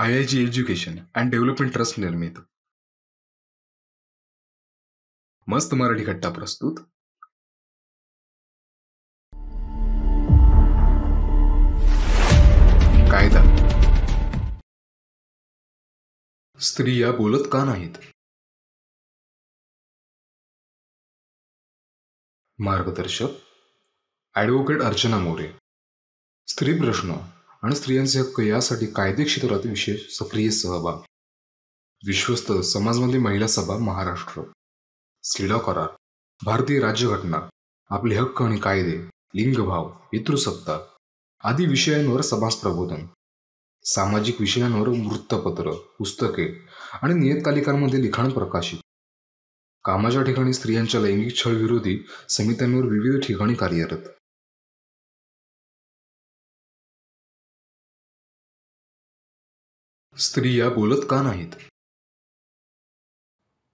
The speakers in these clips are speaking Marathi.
IIG education and development trust निर्मित मस्त मराठी कट्टा प्रस्तुत कायदा. स्त्रिया बोलत का नाहीत? मार्गदर्शक ॲडव्होकेट अर्चना मोरे. स्त्री प्रश्न आणि स्त्रियांचे हक्क यासाठी कायदे क्षेत्रात विशेष सक्रिय सहभाग. विश्वस्त समाजमध्ये महिला सभा महाराष्ट्र. सिडा करार, भारतीय राज्यघटना, आपले हक्क आणि कायदे, लिंगभाव, पितृसत्ता आदी विषयांवर समाज प्रबोधन. सामाजिक विषयांवर वृत्तपत्र, पुस्तके आणि नियतकालिकांमध्ये लिखाण प्रकाशित. कामाच्या ठिकाणी स्त्रियांच्या लैंगिक छळ विरोधी समित्यांवर विविध ठिकाणी कार्यरत. स्त्रिया बोलत का नाहीत?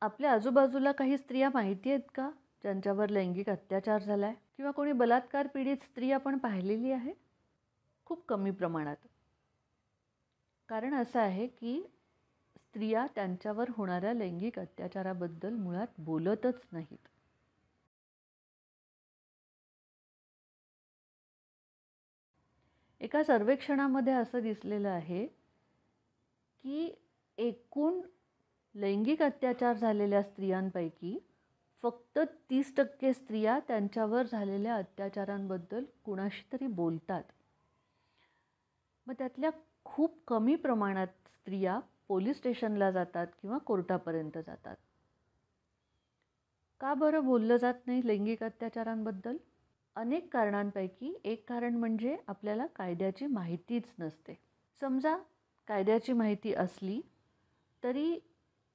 आपल्या आजूबाजूला काही स्त्रिया माहिती आहेत का ज्यांच्यावर लैंगिक अत्याचार झालाय किंवा कोणी बलात्कार पीडित स्त्री आपण पाहिलेली आहे? खूप कमी प्रमाणात. कारण असं आहे की स्त्रिया त्यांच्यावर होणाऱ्या लैंगिक अत्याचाराबद्दल मुळात बोलतच नाहीत. एका सर्वेक्षणामध्ये असं दिसलेलं आहे की एकूण लैंगिक अत्याचार झालेल्या स्त्रियांपैकी फक्त 30% स्त्रिया त्यांच्यावर झालेल्या अत्याचारांबद्दल कुणाशी तरी बोलतात. मग त्यातल्या खूप कमी प्रमाणात स्त्रिया पोलीस स्टेशनला जातात किंवा कोर्टापर्यंत जातात. का बरं बोललं जात नाही लैंगिक अत्याचारांबद्दल? अनेक कारणांपैकी एक कारण म्हणजे आपल्याला कायद्याची माहितीच नसते. समजा कायद्याची माहिती असली तरी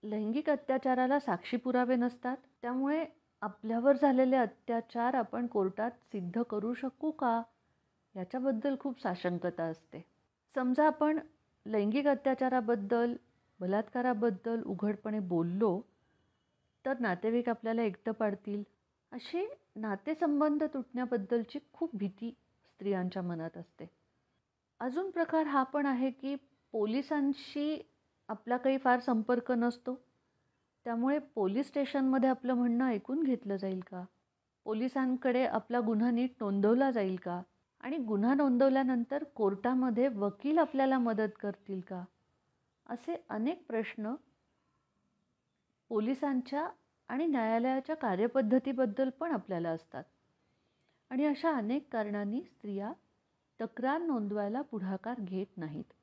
लैंगिक अत्याचाराला साक्षी पुरावे नसतात. त्यामुळे आपल्यावर झालेले अत्याचार आपण कोर्टात सिद्ध करू शकू का याच्याबद्दल खूप साशंकता असते. समजा आपण लैंगिक अत्याचाराबद्दल, बलात्काराबद्दल उघडपणे बोललो तर नातेवाईक आपल्याला एकटं पाडतील, असे नातेसंबंध तुटण्याबद्दलची खूप भीती स्त्रियांच्या मनात असते. अजून प्रकार हा पण आहे की पोलिसांशी आपला काही फार संपर्क नसतो. त्यामुळे पोलीस स्टेशनमध्ये आपलं म्हणणं ऐकून घेतलं जाईल का? पोलिसांकडे आपला गुन्हा नीट नोंदवला जाईल का? आणि गुन्हा नोंदवल्यानंतर कोर्टामध्ये वकील आपल्याला मदत करतील का? असे अनेक प्रश्न पोलिसांच्या आणि न्यायालयाच्या कार्यपद्धतीबद्दल पण आपल्याला असतात. आणि अशा अनेक कारणांनी स्त्रिया तक्रार नोंदवायला पुढाकार घेत नाहीत.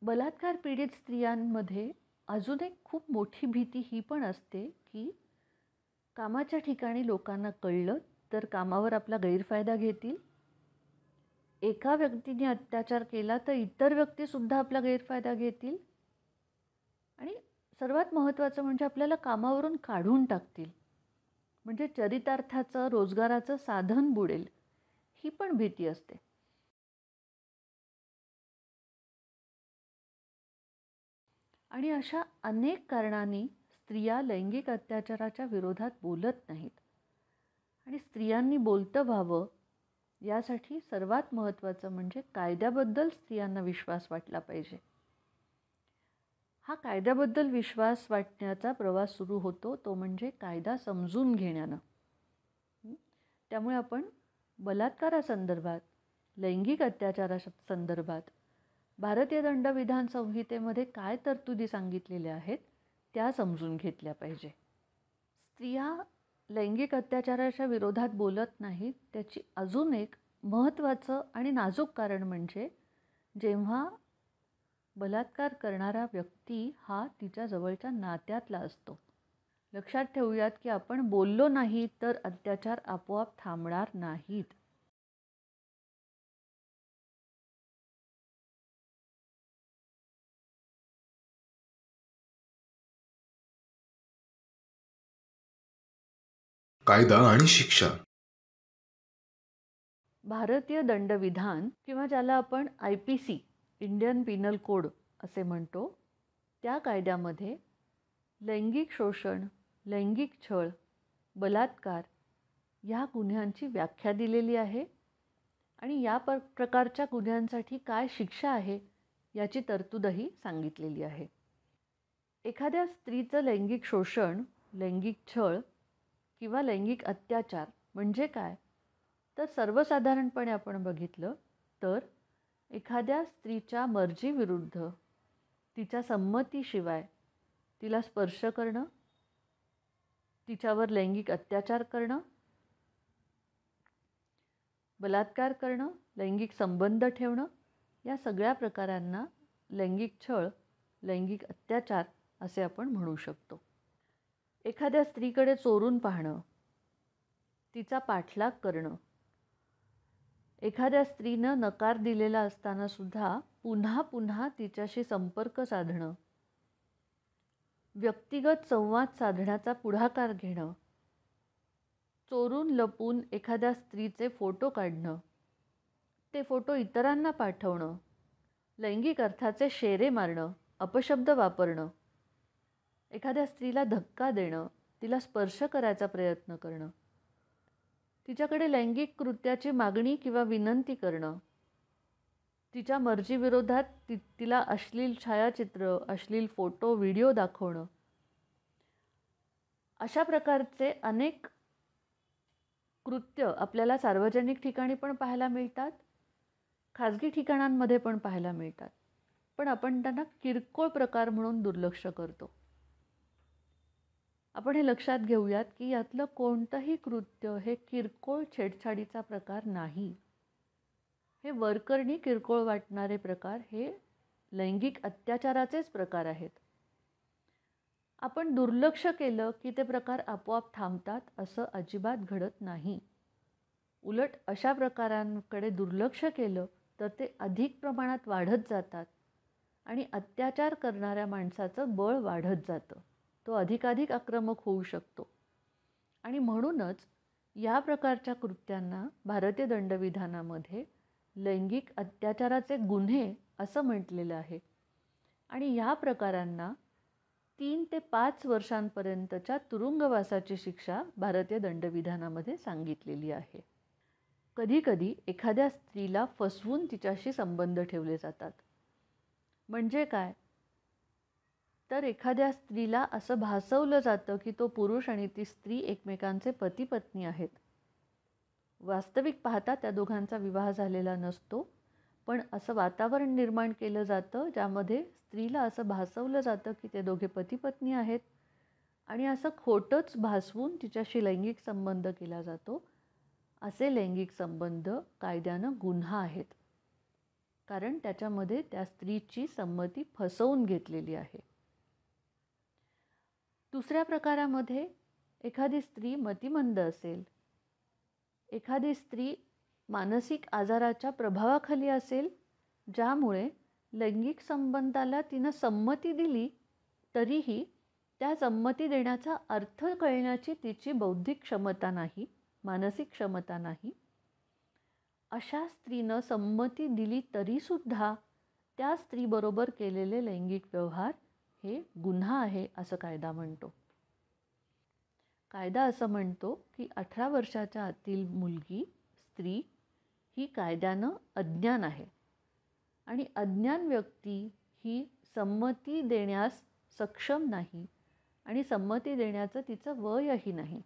बलात्कार पीडित स्त्रियांमध्ये अजून एक खूप मोठी भीती ही पण असते की कामाच्या ठिकाणी लोकांना कळलं तर कामावर आपला गैरफायदा घेतील. एका व्यक्तीने अत्याचार केला तर इतर व्यक्तीसुद्धा आपला गैरफायदा घेतील. आणि सर्वात महत्त्वाचं म्हणजे आपल्याला कामावरून काढून टाकतील. म्हणजे चरितार्थाचं, रोजगाराचं साधन बुडेल, ही पण भीती असते. आणि अशा अनेक कारणांनी स्त्रिया लैंगिक अत्याचाराच्या विरोधात बोलत नाहीत. आणि स्त्रियांनी बोलतं व्हावं यासाठी सर्वात महत्त्वाचं म्हणजे कायद्याबद्दल स्त्रियांना विश्वास वाटला पाहिजे. हा कायद्याबद्दल विश्वास वाटण्याचा प्रवास सुरू होतो तो म्हणजे कायदा समजून घेण्यानं. त्यामुळे आपण बलात्कारासंदर्भात, लैंगिक अत्याचारासंदर्भात भारतीय दंडविधान संहितेमध्ये काय तरतुदी सांगितलेल्या आहेत त्या समजून घेतल्या पाहिजे. स्त्रिया लैंगिक अत्याचाराच्या विरोधात बोलत नाहीत त्याची अजून एक महत्त्वाचं आणि नाजूक कारण म्हणजे जेव्हा बलात्कार करणारा व्यक्ती हा तिच्या जवळच्या नात्यातला असतो. लक्षात ठेवूयात की आपण बोललो नाही तर अत्याचार आपोआप थांबणार नाहीत. कायदा आणि शिक्षा. भारतीय दंडविधान किंवा ज्याला आपण IPC इंडियन पिनल कोड असे म्हणतो त्या कायद्यामध्ये लैंगिक शोषण, लैंगिक छळ, बलात्कार ह्या गुन्ह्यांची व्याख्या दिलेली आहे आणि या प्रकारच्या गुन्ह्यांसाठी काय शिक्षा आहे याची तरतूदही सांगितलेली आहे. एखाद्या स्त्रीचं लैंगिक शोषण, लैंगिक छळ किंवा लैंगिक अत्याचार म्हणजे काय? तर सर्वसाधारणपणे आपण बघितलं तर एखाद्या स्त्रीच्या मर्जीविरुद्ध, तिच्या संमतीशिवाय तिला स्पर्श करणं, तिच्यावर लैंगिक अत्याचार करणं, बलात्कार करणं, लैंगिक संबंध ठेवणं या सगळ्या प्रकारांना लैंगिक छळ, लैंगिक अत्याचार असे आपण म्हणू शकतो. एखाद्या स्त्रीकडे चोरून पाहणं, तिचा पाठलाग करणं, एखाद्या स्त्रीनं नकार दिलेला असताना सुद्धा पुन्हा पुन्हा तिच्याशी संपर्क साधणं, व्यक्तिगत संवाद साधण्याचा पुढाकार घेणं, चोरून लपून एखाद्या स्त्रीचे फोटो काढणं, ते फोटो इतरांना पाठवणं, लैंगिक अर्थाचे शेरे मारणं, अपशब्द वापरणं, एखाद्या स्त्रीला धक्का देणं, तिला स्पर्श करायचा प्रयत्न करणं, तिच्याकडे लैंगिक कृत्याची मागणी किंवा विनंती करणं, तिच्या मर्जीविरोधात तिला अश्लील छायाचित्र, अश्लील फोटो, व्हिडिओ दाखवणं, अशा प्रकारचे अनेक कृत्य आपल्याला सार्वजनिक ठिकाणी पण पाहायला मिळतात, खाजगी ठिकाणांमध्ये पण पाहायला मिळतात. पण आपण त्यांना किरकोळ प्रकार म्हणून दुर्लक्ष करतो. आपण हे लक्षात घेऊयात की यातलं कोणतंही कृत्य हे किरकोळ छेडछाडीचा प्रकार नाही. हे वरकरणी किरकोळ वाटणारे प्रकार हे लैंगिक अत्याचाराचेच प्रकार आहेत. आपण दुर्लक्ष केलं की ते प्रकार आपोआप थांबतात असं अजिबात घडत नाही. उलट अशा प्रकारांकडे दुर्लक्ष केलं तर ते अधिक प्रमाणात वाढत जातात आणि अत्याचार करणाऱ्या माणसाचं बळ वाढत जातं. तो अधिकाधिक आक्रमक होऊ शकतो आणि म्हणूनच या प्रकारच्या कृत्यांना भारतीय दंडविधानामध्ये लैंगिक अत्याचाराचे गुन्हे असं म्हटलेलं आहे आणि या प्रकारांना 3 ते 5 वर्षांपर्यंतच्या तुरुंगवासाची शिक्षा भारतीय दंडविधानामध्ये सांगितलेली आहे. कधीकधी एखाद्या स्त्रीला फसवून तिच्याशी संबंध ठेवले जातात. म्हणजे काय? तर एखाद्या स्त्रीला असं भासवलं जातं की तो पुरुष आणि ती स्त्री एकमेकांचे पती पत्नी आहेत. वास्तविक पाहता त्या दोघांचा विवाह झालेला नसतो, पण असं वातावरण निर्माण केलं जातं ज्यामध्ये स्त्रीला असं भासवलं जातं की ते दोघे पती पत्नी आहेत आणि असं खोटंच भासवून तिच्याशी लैंगिक संबंध केला जातो. असे लैंगिक संबंध कायद्यानं गुन्हा आहेत, कारण त्याच्यामध्ये त्या स्त्रीची संमती फसवून घेतलेली आहे. दुसऱ्या प्रकारामध्ये एखादी स्त्री मतिमंद असेल, एखादी स्त्री मानसिक आजाराच्या प्रभावाखाली असेल, ज्यामुळे लैंगिक संबंधाला तिनं संमती दिली तरीही त्या संमती देण्याचा अर्थ कळण्याची तिची बौद्धिक क्षमता नाही, मानसिक क्षमता नाही. अशा स्त्रीनं संमती दिली तरीसुद्धा त्या स्त्रीबरोबर केलेले लैंगिक व्यवहार हे गुन्हा आहे असं कायदा म्हणतो. कायदा असं म्हणतो की 18 वर्षाच्या आतील मुलगी, स्त्री ही कायद्यानं अज्ञान आहे आणि अज्ञान व्यक्ती ही संमती देण्यास सक्षम नाही आणि संमती देण्याचं तिचं वयही नाही.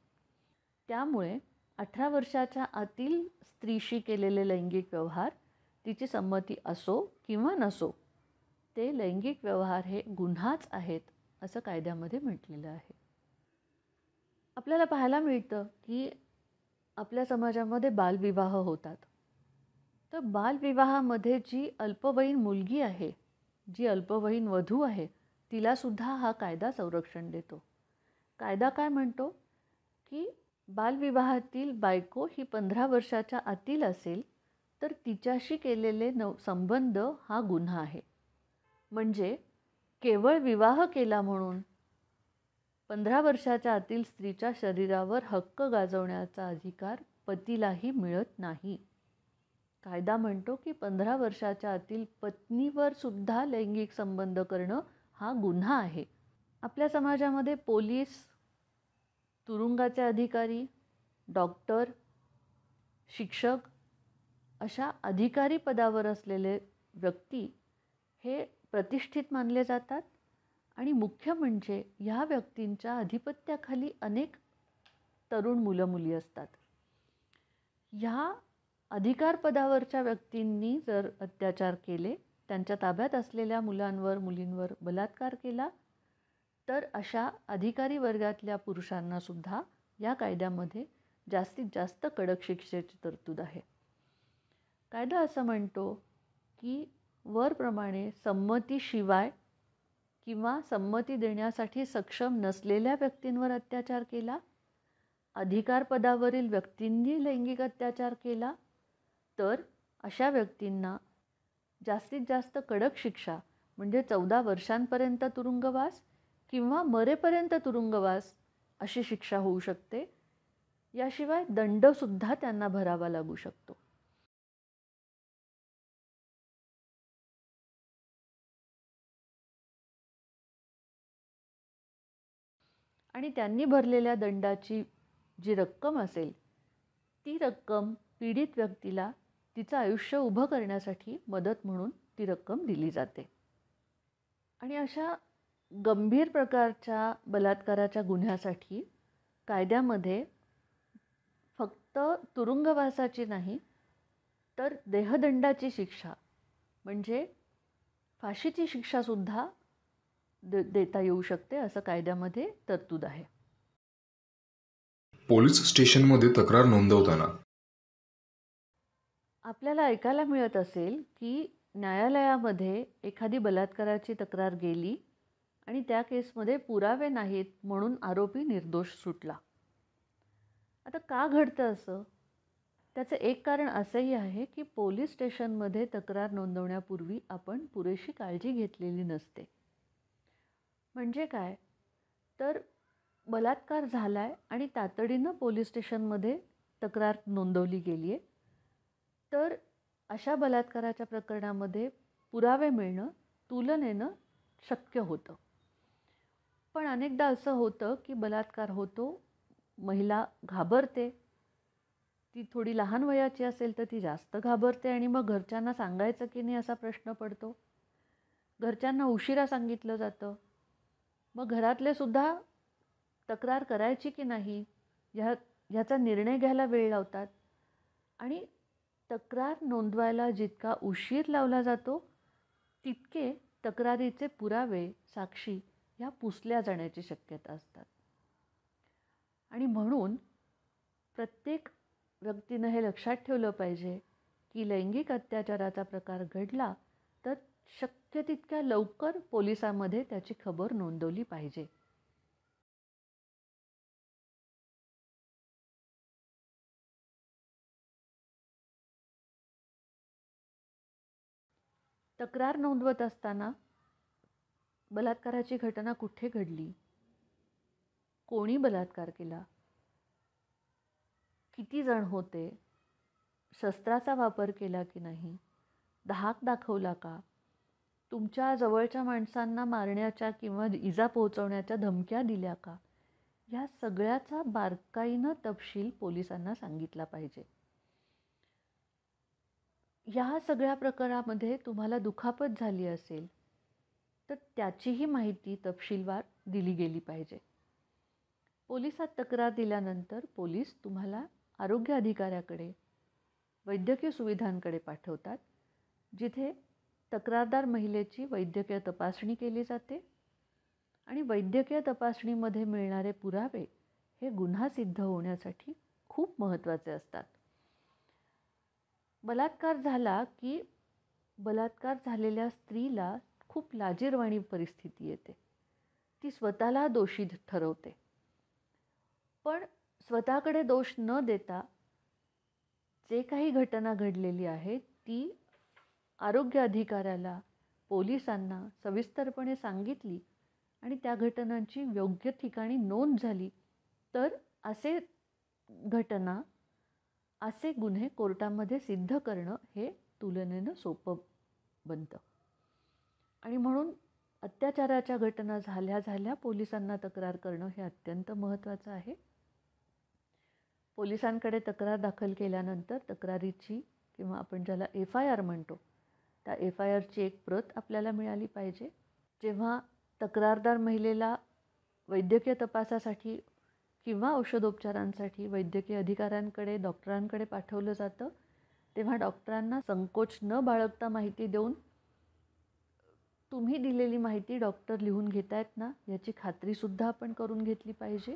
त्यामुळे 18 वर्षाच्या आतील स्त्रीशी केलेले लैंगिक व्यवहार, तिची संमती असो किंवा नसो, ते लैंगिक व्यवहार हे गुन्हाच आहेत असं कायद्यामध्ये म्हटलेलं आहे. आपल्याला पाहायला मिळतं की आपल्या समाजामध्ये बालविवाह होतात. तर बालविवाहामध्ये जी अल्पवयीन मुलगी आहे, जी अल्पवयीन वधू आहे, तिलासुद्धा हा कायदा संरक्षण देतो. कायदा काय म्हणतो की बालविवाहातील बायको ही 15 वर्षाच्या आतील असेल तर तिच्याशी केलेले संबंध हा गुन्हा आहे. म्हणजे केवळ विवाह केला म्हणून 15 वर्षाच्या आतील स्त्रीच्या शरीरावर हक्क गाजवण्याचा अधिकार पतीलाही मिळत नाही. कायदा म्हणतो की 15 वर्षाच्या आतील पत्नीवर सुद्धा लैंगिक संबंध करणं हा गुन्हा आहे. आपल्या समाजामध्ये पोलीस, तुरुंगाचे अधिकारी, डॉक्टर, शिक्षक अशा अधिकारी पदावर असलेले व्यक्ती हे प्रतिष्ठित मानले जातात आणि मुख्य म्हणजे ह्या व्यक्तींच्या अधिपत्याखाली अनेक तरुण मुलं मुली असतात. ह्या अधिकार पदावरच्या व्यक्तींनी जर अत्याचार केले, त्यांच्या ताब्यात असलेल्या मुलांवर मुलींवर बलात्कार केला, तर अशा अधिकारी वर्गातल्या पुरुषांना सुद्धा या कायद्यामध्ये जास्तीत जास्त कडक शिक्षेची तरतूद आहे. कायदा असं म्हणतो की वरप्रमाणे संमतीशिवाय किंवा संमती देण्यासाठी सक्षम नसलेल्या व्यक्तींवर अत्याचार केला, अधिकार पदावरील व्यक्तींनी लैंगिक अत्याचार केला, तर अशा व्यक्तींना जास्तीत जास्त कडक शिक्षा म्हणजे 14 वर्षांपर्यंत तुरुंगवास किंवा मरेपर्यंत तुरुंगवास अशी शिक्षा होऊ शकते. याशिवाय दंडसुद्धा त्यांना भरावा लागू शकतो. आणि त्यांनी भरलेल्या दंडाची जी रक्कम असेल, ती रक्कम पीडित व्यक्तीला तिचं आयुष्य उभं करण्यासाठी मदत म्हणून ती रक्कम दिली जाते. आणि अशा गंभीर प्रकारच्या बलात्काराच्या गुन्ह्यासाठी कायद्यामध्ये फक्त तुरुंगवासाची नाही, तर देहदंडाची शिक्षा म्हणजे फाशीची शिक्षासुद्धा देता येऊ शकते, असं कायद्यामध्ये तरतूद आहे. पोलीस स्टेशनमध्ये तक्रार नोंदवताना आपल्याला ऐकायला मिळत असेल की न्यायालयामध्ये एखादी बलात्काराची तक्रार गेली आणि त्या केसमध्ये पुरावे नाहीत म्हणून आरोपी निर्दोष सुटला. आता का घडतं असं? त्याचं एक कारण असंही आहे की पोलीस स्टेशनमध्ये तक्रार नोंदवण्यापूर्वी आपण पुरेशी काळजी घेतलेली नसते. म्हणजे काय? तर बलात्कार झाला आहे आणि तातडीनं पोलीस स्टेशनमध्ये तक्रार नोंदवली गेली आहे, तर अशा बलात्काराच्या प्रकरणामध्ये पुरावे मिळणं तुलनेनं शक्य होतं. पण अनेकदा असं होतं की बलात्कार होतो, महिला घाबरते, ती थोडी लहान वयाची असेल तर ती जास्त घाबरते आणि मग घरच्यांना सांगायचं की नाही असा प्रश्न पडतो. घरच्यांना उशिरा सांगितलं जातं. मग घरातले सुद्धा तक्रार करायची की नाही ह्याचा निर्णय घ्यायला वेळ लावतात आणि तक्रार नोंदवायला जितका उशीर लावला जातो तितके तक्रारीचे पुरावे, साक्षी ह्या पुसल्या जाण्याची शक्यता असतात. आणि म्हणून प्रत्येक व्यक्तीनं हे लक्षात ठेवलं पाहिजे की लैंगिक अत्याचाराचा प्रकार घडला तर शक्य तितक्या लवकर पोलिसांमध्ये त्याची खबर नोंदवली पाहिजे. तक्रार नोंदवत असताना बलात्काराची घटना कुठे घडली, कोणी बलात्कार केला, किती जण होते, शस्त्राचा वापर केला की नाही, धाक दाखवला का, तुमच्या जवळच्या माणसांना मारण्याच्या किंवा इजा पोहोचवण्याच्या धमक्या दिल्या का, ह्या सगळ्याचा बारकाईनं तपशील पोलिसांना सांगितला पाहिजे. ह्या सगळ्या प्रकारामध्ये तुम्हाला दुखापत झाली असेल तर त्याचीही माहिती तपशीलवार दिली गेली पाहिजे. पोलिसात तक्रार दिल्यानंतर पोलीस तुम्हाला आरोग्य अधिकाऱ्याकडे, वैद्यकीय सुविधांकडे पाठवतात, जिथे तक्रारदार महिलेची वैद्यकीय तपासणी केली जाते आणि वैद्यकीय तपासणीमध्ये मिळणारे पुरावे हे गुन्हा सिद्ध होण्यासाठी खूप महत्त्वाचे असतात. बलात्कार झाला की बलात्कार झालेल्या स्त्रीला खूप लाजिरवाणी परिस्थिती येते. ती स्वतःला दोषी ठरवते. पण स्वतःकडे दोष न देता जे काही घटना घडलेली आहे ती आरोग्य अधिकाऱ्याला, पोलिसांना सविस्तरपणे सांगितली आणि त्या घटनांची योग्य ठिकाणी नोंद झाली तर असे गुन्हे कोर्टामध्ये सिद्ध करणं हे तुलनेनं सोपं बनतं. आणि म्हणून अत्याचाराच्या घटना झाल्या पोलिसांना तक्रार करणं हे अत्यंत महत्त्वाचं आहे. पोलिसांकडे तक्रार दाखल केल्यानंतर तक्रारीची किंवा आपण ज्याला FIR म्हणतो त्या FIRची एक प्रत आपल्याला मिळाली पाहिजे. जेव्हा तक्रारदार महिलेला वैद्यकीय तपासासाठी किंवा औषधोपचारांसाठी वैद्यकीय अधिकाऱ्यांकडे डॉक्टरांकडे पाठवलं जातं तेव्हा डॉक्टरांना संकोच न बाळगता माहिती देऊन तुम्ही दिलेली माहिती डॉक्टर लिहून घेत आहेत ना याची खात्रीसुद्धा आपण करून घेतली पाहिजे.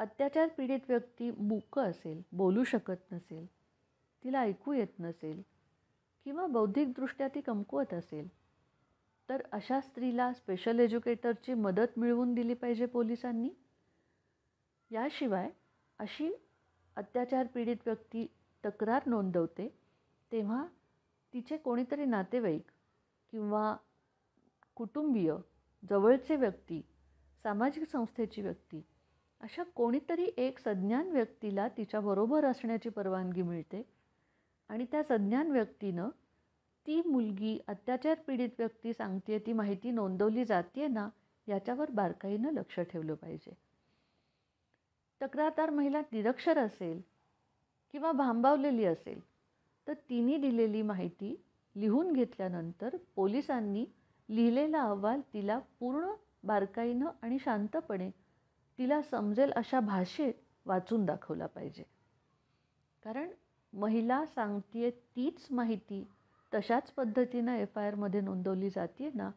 अत्याचार पीडित व्यक्ती मूक असेल, बोलू शकत नसेल, तिला ऐकू येत नसेल किंवा बौद्धिकदृष्ट्या ती कमकुवत असेल तर अशा स्त्रीला स्पेशल एज्युकेटरची मदत मिळवून दिली पाहिजे पोलिसांनी. याशिवाय अशी अत्याचार पीडित व्यक्ती तक्रार नोंदवते तेव्हा तिचे कोणीतरी नातेवाईक किंवा कुटुंबीय, जवळचे व्यक्ती, सामाजिक संस्थेची व्यक्ती अशा कोणीतरी एक सज्ञान व्यक्तीला तिच्याबरोबर असण्याची परवानगी मिळते आणि त्या सज्ञान व्यक्तीनं ती मुलगी अत्याचार पीडित व्यक्ती सांगते ती माहिती नोंदवली जाते ना याच्यावर बारकाईनं लक्ष ठेवलं पाहिजे. तक्रारदार महिला निरक्षर असेल किंवा भांबावलेली असेल तर तिने दिलेली माहिती लिहून घेतल्यानंतर पोलिसांनी लिहिलेला अहवाल तिला पूर्ण बारकाईनं आणि शांतपणे तिला समजेल अशा भाषेत वाचून दाखवला पाहिजे. कारण महिला सांगते तीच माहिती तशाच पद्धतीनं FIRमध्ये नोंदवली जाते ना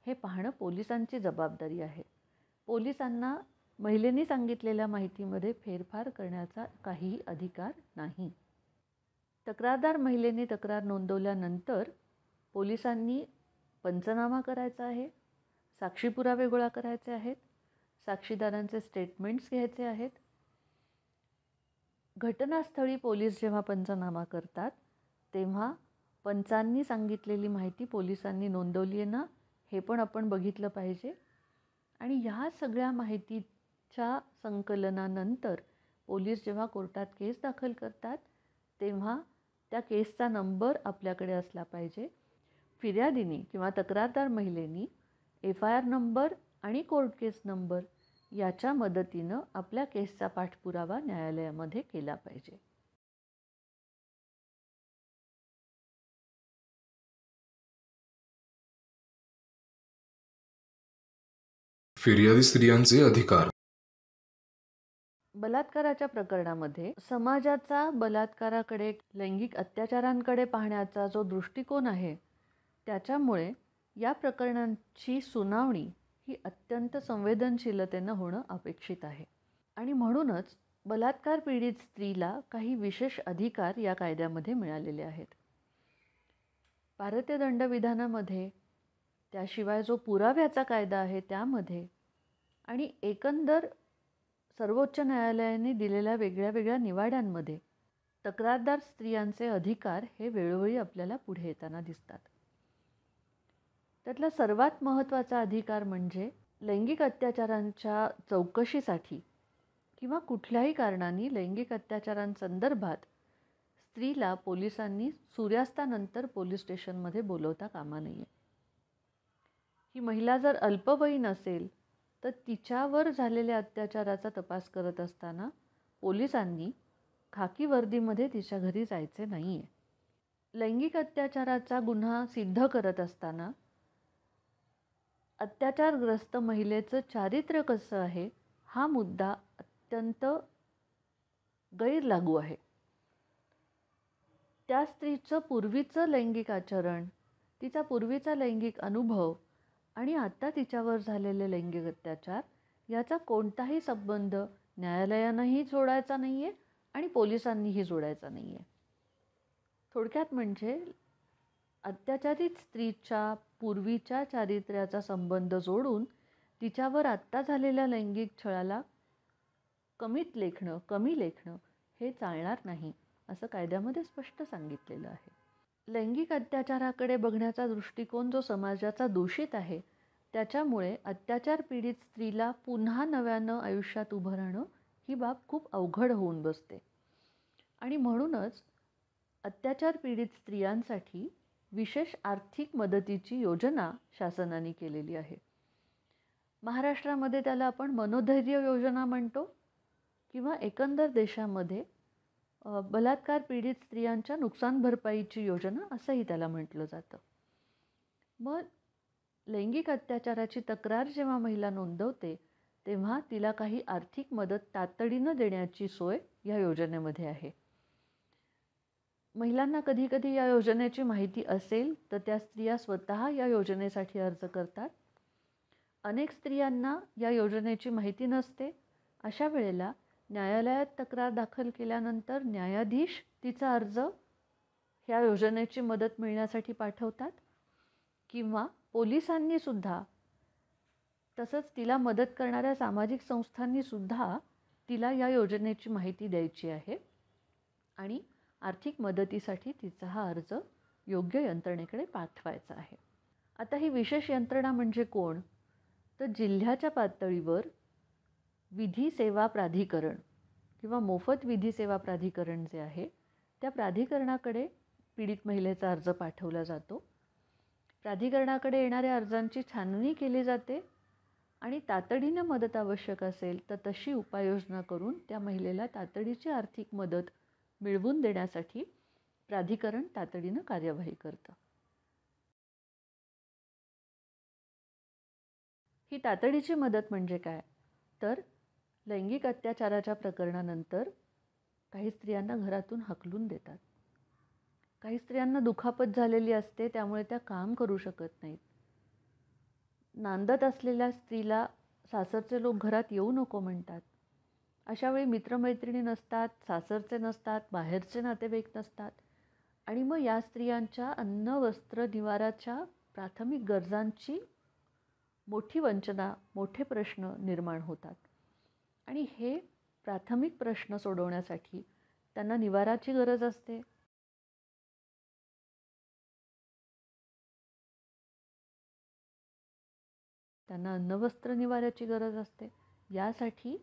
हे पाहणं पोलिसांची जबाबदारी आहे. पोलिसांना महिलेने सांगितलेल्या माहितीमध्ये फेरफार करण्याचा काहीही अधिकार नाही. तक्रारदार महिलेने तक्रार नोंदवल्यानंतर पोलिसांनी पंचनामा करायचा आहे, साक्षी पुरावे गोळा करायचे आहेत, साक्षीदारांचे स्टेटमेंट्स घ्यायचे आहेत. घटनास्थळी पोलीस जेव्हा पंचनामा करतात तेव्हा पंचांनी सांगितलेली माहिती पोलिसांनी नोंदवली आहे ना हे पण आपण बघितलं पाहिजे. आणि ह्या सगळ्या माहितीच्या संकलनानंतर पोलीस जेव्हा कोर्टात केस दाखल करतात तेव्हा त्या केसचा नंबर आपल्याकडे असला पाहिजे. फिर्यादीने किंवा तक्रारदार महिलेनी FIR नंबर आणि कोर्ट केस नंबर याच्या मदतीनं आपल्या केसचा पाठपुरावा न्यायालयामध्ये केला पाहिजे. फिर्यादी स्त्रियांचे अधिकार. बलात्काराच्या प्रकरणामध्ये समाजाचा बलात्काराकडे, लैंगिक अत्याचारांकडे पाहण्याचा जो दृष्टिकोन आहे त्याच्यामुळे या प्रकरणांची सुनावणी ही अत्यंत संवेदनशीलतेनं होणं अपेक्षित आहे. आणि म्हणूनच बलात्कार पीडित स्त्रीला काही विशेष अधिकार या कायद्यामध्ये मिळालेले आहेत. भारतीय दंडविधानामध्ये, त्याशिवाय जो पुराव्याचा कायदा आहे त्यामध्ये आणि एकंदर सर्वोच्च न्यायालयाने दिलेल्या वेगळ्या वेगळ्या निवाड्यांमध्ये तक्रारदार स्त्रियांचे अधिकार हे वेळोवेळी आपल्याला पुढे येताना दिसतात. त्यातला सर्वात महत्त्वाचा अधिकार म्हणजे लैंगिक अत्याचारांच्या चौकशीसाठी किंवा कुठल्याही कारणाने लैंगिक अत्याचारांसंदर्भात स्त्रीला पोलिसांनी सूर्यास्तानंतर पोलीस स्टेशनमध्ये बोलवता कामा नये. ही महिला जर अल्पवयीन असेल तर तिच्यावर झालेल्या अत्याचाराचा तपास करत असताना पोलिसांनी खाकी वर्दीमध्ये तिच्या घरी जायचे नाही आहे. लैंगिक अत्याचाराचा गुन्हा सिद्ध करत असताना अत्याचारग्रस्त महिलेचं चारित्र्य कसं आहे हा मुद्दा अत्यंत गैरलागू आहे. त्या स्त्रीचं पूर्वीचं लैंगिक आचरण, तिचा पूर्वीचा लैंगिक अनुभव आणि आता तिच्यावर झालेले लैंगिक अत्याचार याचा कोणताही संबंध न्यायालयानंही जोडायचा नाही आहे आणि पोलिसांनीही जोडायचा नाही आहे. थोडक्यात म्हणजे अत्याचारित स्त्रीच्या पूर्वीच्या चारित्र्याचा संबंध जोडून तिच्यावर आत्ता झालेल्या लैंगिक छळाला कमी लेखणं हे चालणार नाही असं कायद्यामध्ये स्पष्ट सांगितलेलं आहे. लैंगिक अत्याचाराकडे बघण्याचा दृष्टिकोन जो समाजाचा दूषित आहे त्याच्यामुळे अत्याचार पीडित स्त्रीला पुन्हा नव्यानं आयुष्यात उभं राहणं ही बाब खूप अवघड होऊन बसते. आणि म्हणूनच अत्याचार पीडित स्त्रियांसाठी विशेष आर्थिक मदतीची योजना शासनाने केलेली आहे. महाराष्ट्रामध्ये त्याला आपण मनोधैर्य योजना म्हणतो किंवा एकंदर देशामध्ये बलात्कार पीडित स्त्रियांच्या नुकसान भरपाईची योजना असंही त्याला म्हटलं जातं. मग लैंगिक अत्याचाराची तक्रार जेव्हा महिला नोंदवते तेव्हा तिला काही आर्थिक मदत तातडीनं देण्याची सोय या योजनेमध्ये आहे. महिलांना कधीकधी या योजनेची माहिती असेल तर त्या स्त्रिया स्वतः या योजनेसाठी अर्ज करतात. अनेक स्त्रियांना या योजनेची माहिती नसते. अशा वेळेला न्यायालयात तक्रार दाखल केल्यानंतर न्यायाधीश तिचा अर्ज ह्या योजनेची मदत मिळण्यासाठी पाठवतात किंवा पोलिसांनीसुद्धा तसंच तिला मदत करणाऱ्या सामाजिक संस्थांनीसुद्धा तिला या योजनेची माहिती द्यायची आहे आणि आर्थिक मदतीसाठी तिचा हा अर्ज योग्य यंत्रणेकडे पाठवायचा आहे. आता ही विशेष यंत्रणा म्हणजे कोण? तर जिल्ह्याच्या पातळीवर विधी सेवा प्राधिकरण किंवा मोफत विधी सेवा प्राधिकरण जे आहे त्या प्राधिकरणाकडे पीडित महिलेचा अर्ज पाठवला जातो. प्राधिकरणाकडे येणाऱ्या अर्जांची छाननी केली जाते आणि तातडीनं मदत आवश्यक असेल तर तशी उपाययोजना करून त्या महिलेला तातडीची आर्थिक मदत मिळवून देण्यासाठी प्राधिकरण तातडीनं कार्यवाही करतं. ही तातडीची मदत म्हणजे काय? तर लैंगिक अत्याचाराच्या प्रकरणानंतर काही स्त्रियांना घरातून हाकलून देतात. काही स्त्रियांना दुखापत झालेली असते त्यामुळे त्या काम करू शकत नाहीत. नांदत असलेल्या स्त्रीला सासरचे लोक घरात येऊ नको म्हणतात. अशा वेळी मित्रमैत्रिणी नसतात, सासरचे नसतात, बाहेरचे नातेवाईक नसतात आणि मग या स्त्रियांच्या अन्न, वस्त्र, निवाराच्या प्राथमिक गरजांची मोठी वंचना, मोठे प्रश्न निर्माण होतात. आणि हे प्राथमिक प्रश्न सोडवण्यासाठी त्यांना निवाराची गरज असते. त्यांना अन्न, वस्त्र, निवाऱ्याची गरज असते. यासाठी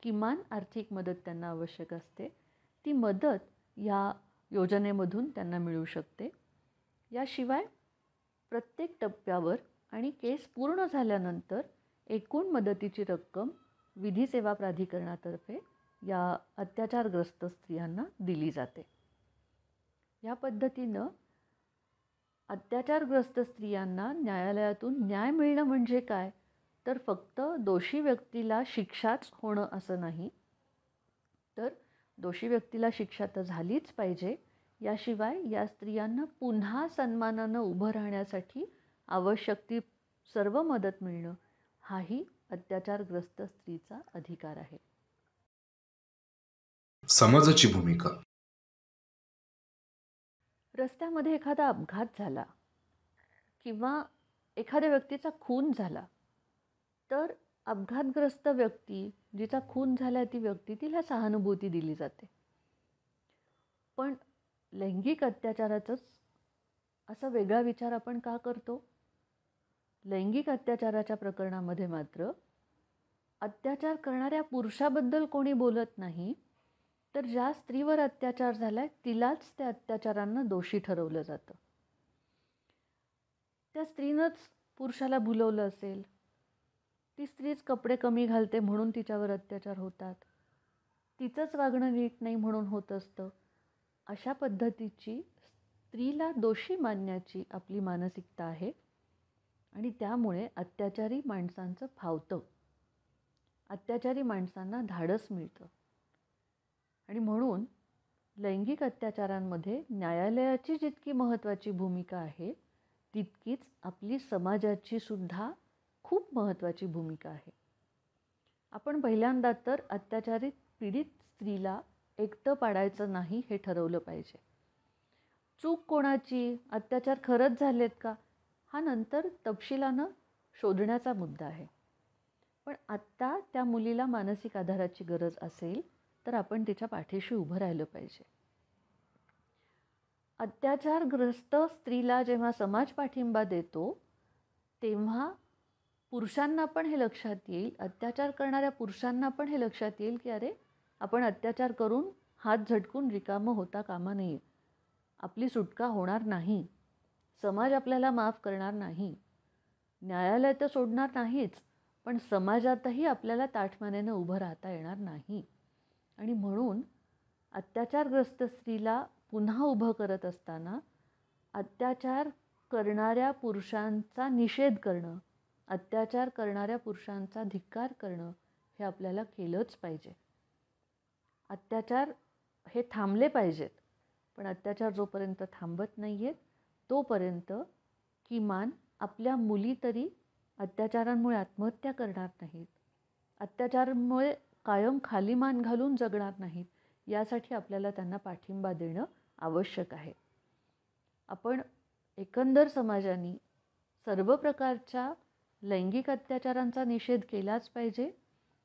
किमान आर्थिक मदत त्यांना आवश्यक असते. ती मदत या योजनेमधून त्यांना मिळू शकते. याशिवाय प्रत्येक टप्प्यावर आणि केस पूर्ण झाल्यानंतर एकूण मदतीची रक्कम विधी सेवा प्राधिकरणातर्फे या अत्याचारग्रस्त स्त्रियांना दिली जाते. या पद्धतीनं अत्याचारग्रस्त स्त्रियांना न्यायालयातून न्याय मिळणं म्हणजे काय? तर फक्त दोषी व्यक्तीला शिक्षाच होणं असं नाही, तर दोषी व्यक्तीला शिक्षा तर झालीच पाहिजे. याशिवाय या स्त्रियांना पुन्हा सन्मानानं उभं राहण्यासाठी आवश्यक ती सर्व मदत मिळणं हाही अत्याचारग्रस्त स्त्रीचा अधिकार आहे. समाजाची भूमिका. रस्त्यामध्ये एखादा अपघात झाला किंवा एखाद्या व्यक्तीचा खून झाला तर अपघातग्रस्त व्यक्ती, जिचा खून झाला ती व्यक्ती, तिला सहानुभूती दिली जाते. पण लैंगिक अत्याचाराचाच असा वेगळा विचार आपण का करतो? लैंगिक अत्याचाराच्या प्रकरणामध्ये मात्र अत्याचार करणाऱ्या पुरुषाबद्दल कोणी बोलत नाही, तर ज्या स्त्रीवर अत्याचार झाला तिलाच त्या अत्याचारांना दोषी ठरवलं जातं. त्या स्त्रीनंच पुरुषाला भुलवलं असेल, ती स्त्रीच कपडे कमी घालते म्हणून तिच्यावर अत्याचार होतात, तिचंच वागणं नीट नाही म्हणून होत असतं. अशा पद्धतीची स्त्रीला दोषी मानण्याची आपली मानसिकता आहे आणि त्यामुळे अत्याचारी माणसांचं फावतं, अत्याचारी माणसांना धाडस मिळतं. आणि म्हणून लैंगिक अत्याचारांमध्ये न्यायालयाची जितकी महत्त्वाची भूमिका आहे तितकीच आपली समाजाची सुद्धा खूप महत्त्वाची भूमिका आहे. आपण पहिल्यांदा तर अत्याचारित पीडित स्त्रीला एकटं पाडायचं नाही हे ठरवलं पाहिजे. चूक कोणाची, अत्याचार खरंच झालेत का, हा नंतर तपशिलानं शोधण्याचा मुद्दा आहे. पण आत्ता त्या मुलीला मानसिक आधाराची गरज असेल तर आपण तिच्या पाठीशी उभं राहिलं पाहिजे. अत्याचारग्रस्त स्त्रीला जेव्हा समाज पाठिंबा देतो तेव्हा पुरुषांना पण हे लक्षात येईल, अत्याचार करणाऱ्या पुरुषांना पण हे लक्षात येईल की अरे आपण अत्याचार करून हात झटकून रिकामं होता कामा नये, आपली सुटका होणार नाही. समाज आपल्याला माफ करणार नाही. न्यायालय तर सोडणार नाहीच, पण समाजातही आपल्याला ताठमानेनं उभं राहता येणार नाही. आणि म्हणून अत्याचारग्रस्त स्त्रीला पुन्हा उभं करत असताना अत्याचार करणाऱ्या पुरुषांचा निषेध करणं, अत्याचार करणाऱ्या पुरुषांचा धिक्कार करणं हे आपल्याला केलंच पाहिजे. अत्याचार हे थांबले पाहिजेत, पण अत्याचार जोपर्यंत थांबत नाही आहेत तोपर्यंत किमान आपल्या मुली तरी अत्याचारांमुळे आत्महत्या करणार नाहीत, अत्याचारामुळे कायम खाली मान घालून जगणार नाहीत. यासाठी आपल्याला त्यांना पाठिंबा देणं आवश्यक आहे. आपण एकंदर समाजाने सर्व प्रकारच्या लैंगिक अत्याचारांचा निषेध केलाच पाहिजे.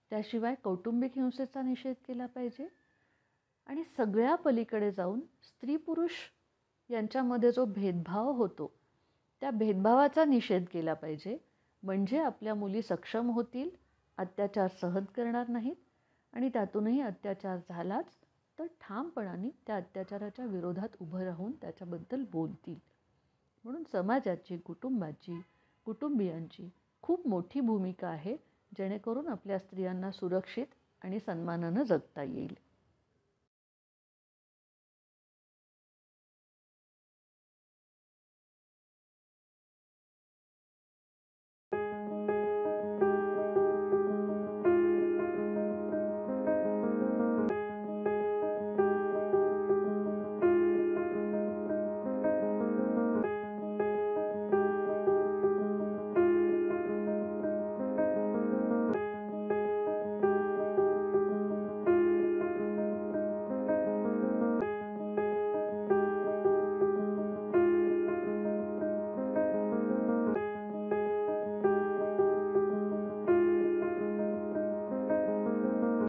त्याशिवाय कौटुंबिक हिंसेचा निषेध केला पाहिजे. आणि सगळ्या पलीकडे जाऊन स्त्री पुरुष यांच्यामध्ये जो भेदभाव होतो त्या भेदभावाचा निषेध केला पाहिजे. म्हणजे आपल्या मुली सक्षम होतील, अत्याचार सहन करणार नाहीत आणि त्यातूनही अत्याचार झालाच तर ठामपणाने त्या अत्याचाराच्या विरोधात उभं राहून त्याच्याबद्दल बोलतील. म्हणून समाजाची, कुटुंबाची, कुटुंबियांची खूप मोठी भूमिका आहे, जेणेकरून आपल्या स्त्रियांना सुरक्षित आणि सन्मानानं जगता येईल.